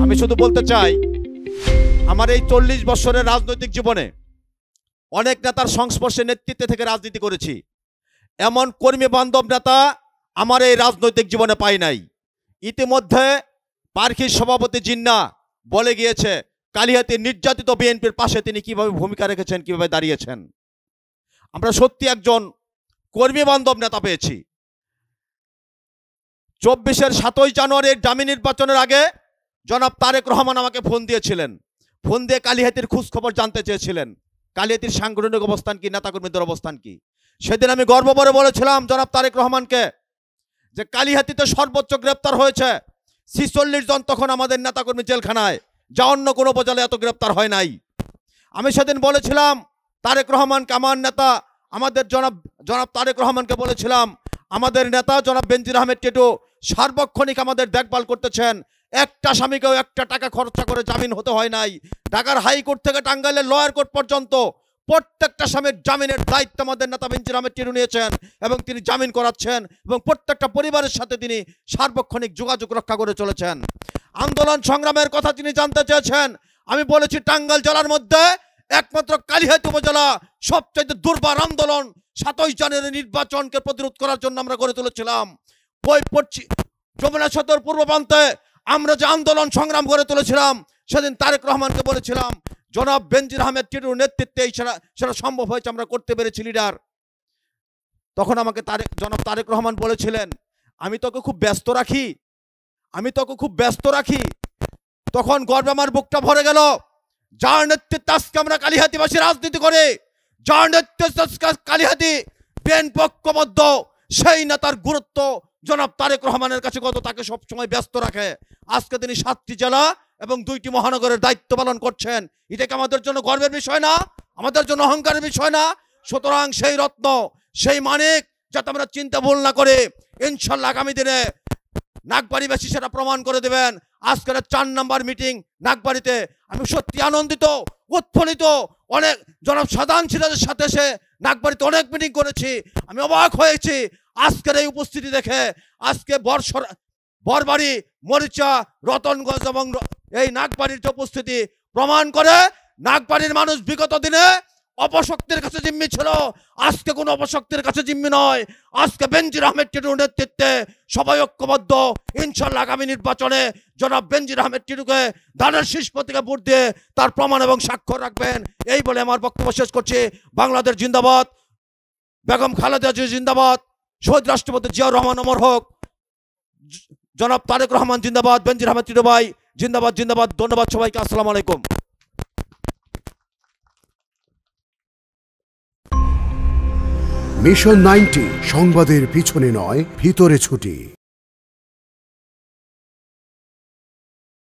আমি শুধু বলতে চাই, আমার এই 40 বছরের রাজনৈতিক জীবনে অনেক নেতার সংস্পর্শে নেতৃত্বে থেকে রাজনীতি করেছি। এমন কর্মী বান্ধব নেতা আমার এই রাজনৈতিক জীবনে পাই নাই। ইতিমধ্যে পার্কির সভাপতি জিন্না বলে গিয়েছে কালিহাতী নির্যাতিত বিএনপির পাশে তিনি কিভাবে ভূমিকা রেখেছেন, কিভাবে দাঁড়িয়েছেন। আমরা সত্যি একজন কর্মী বান্ধব নেতা পেয়েছি। 24-এর 7ই জানুয়ারির ডামি নির্বাচনের আগে জনাব তারেক রহমান আমাকে ফোন দিয়েছিলেন। ফোন দিয়ে কালিহাতীর খোঁজ খবর জানতে চেয়েছিলেন, কালিহাতীর সাংগঠনিক অবস্থান কি, নেতাকর্মীদের অবস্থান কি। সেদিন আমি গর্ব করে বলেছিলাম জনাব তারেক রহমানকে যে কালিহাতীতে সর্বোচ্চ গ্রেপ্তার হয়েছে 46 জন তখন আমাদের নেতাকর্মী জেলখানায়, যা অন্য কোনো উপজেলায় এত গ্রেপ্তার হয় নাই। আমি সেদিন বলেছিলাম তারেক রহমানকে, আমার নেতা আমাদের জনাব তারেক রহমানকে বলেছিলাম, আমাদের নেতা জনাব বেনজির আহমেদ টিটু সার্বক্ষণিক আমাদের দেখভাল করতেছেন। একটা স্বামীকেও 1 টাকা খরচা করে জামিন হতে হয় নাই। ঢাকার হাইকোর্ট থেকে টাঙ্গাইলের লয়ার কোর্ট পর্যন্ত প্রত্যেকটা স্বামীর জামিনের দায়িত্ব আমাদের নেতা বেনজির আহমেদ টিটু নিয়েছেন এবং তিনি জামিন করাচ্ছেন এবং প্রত্যেকটা পরিবারের সাথে তিনি সার্বক্ষণিক যোগাযোগ রক্ষা করে চলেছেন। আন্দোলন সংগ্রামের কথা তিনি জানতে চেয়েছেন। আমি বলেছি টাঙ্গাইল জেলার মধ্যে একমাত্র কালিহাতী উপজেলা সবচেয়ে দুর্বার আন্দোলন 27 জানুয়ারি নির্বাচনকে প্রতিরোধ করার জন্য আমরা গড়ে তুলেছিলাম। যমুনা সেতুর পূর্ব প্রান্তে আমরা যে আন্দোলন সংগ্রাম গড়ে তুলেছিলাম, সেদিন তারেক রহমানকে বলেছিলাম জনাব বেনজির আহমেদ টিটুর নেতৃত্বে সেটা সম্ভব হয়েছে, আমরা করতে পেরেছি লিডার। তখন আমাকে জনাব তারেক রহমান বলেছিলেন আমি তোকে খুব ব্যস্ত রাখি। তখন গর্বে আমার বুকটা ভরে গেল। যার নেতৃত্বে আজকে আমরা কালিহাতীবাসী রাজনীতি করে, যার নেতৃত্বে কালিহাতী বিএনপি ঐক্যবদ্ধ, সেই নেতার গুরুত্ব জনাব তারেক রহমানের কাছে কত তাকে সবসময় ব্যস্ত রাখে। আজকে তিনি 7টি জেলা এবং 2টি মহানগরের দায়িত্ব পালন করছেন। এটাকে আমাদের জন্য গর্বের বিষয় না, আমাদের জন্য অহংকারের বিষয় না। সুতরাং সেই রত্ন, সেই মানিক যাতে আমরা চিন্তা ভুল না করে ইনশাল্লাহ আগামী দিনে নাগবাড়িবাসী সেটা প্রমাণ করে দেবেন। আজকের 4 নম্বর মিটিং নাগবাড়িতে আমি সত্যি আনন্দিত, উৎফুল্লিত। অনেক জনাব সাধারণ সিরাজের সাথে সে নাগবাড়িতে অনেক মিটিং করেছি, আমি অবাক হয়েছি আজকের এই উপস্থিতি দেখে। আজকে বরবাড়ি, মরিচা, রতনগঞ্জ এবং এই নাগবাড়ির যে উপস্থিতি প্রমাণ করে নাগবাড়ির মানুষ বিগত দিনে অপশক্তির কাছে জিম্মি ছিল, আজকে কোনো অপশক্তির কাছে জিম্মি নয়। আজকে বেনজির আহমেদ টিটুর নেতৃত্বে সবাই ঐক্যবদ্ধ। ইনশাল্লাহ আগামী নির্বাচনে জনাব বেনজির আহমেদ টিটুকে ধানের শীর্ষ প্রতীকে ভোট দিয়ে তার প্রমাণ এবং স্বাক্ষর রাখবেন। এই বলে আমার বক্তব্য শেষ করছি। বাংলাদেশ জিন্দাবাদ, বেগম খালেদা জিয়া জিন্দাবাদ, শহীদ রাষ্ট্রপতি জিয়াউর রহমান অমর হোক, জনাব তারেক রহমান জিন্দাবাদ, বেনজির আহমেদ টিটু ভাই জিন্দাবাদ। ধন্যবাদ সবাইকে। আসসালামু আলাইকুম। মিশন 90 সংবাদের পিছনে নয়, ভিতরে ছুটি।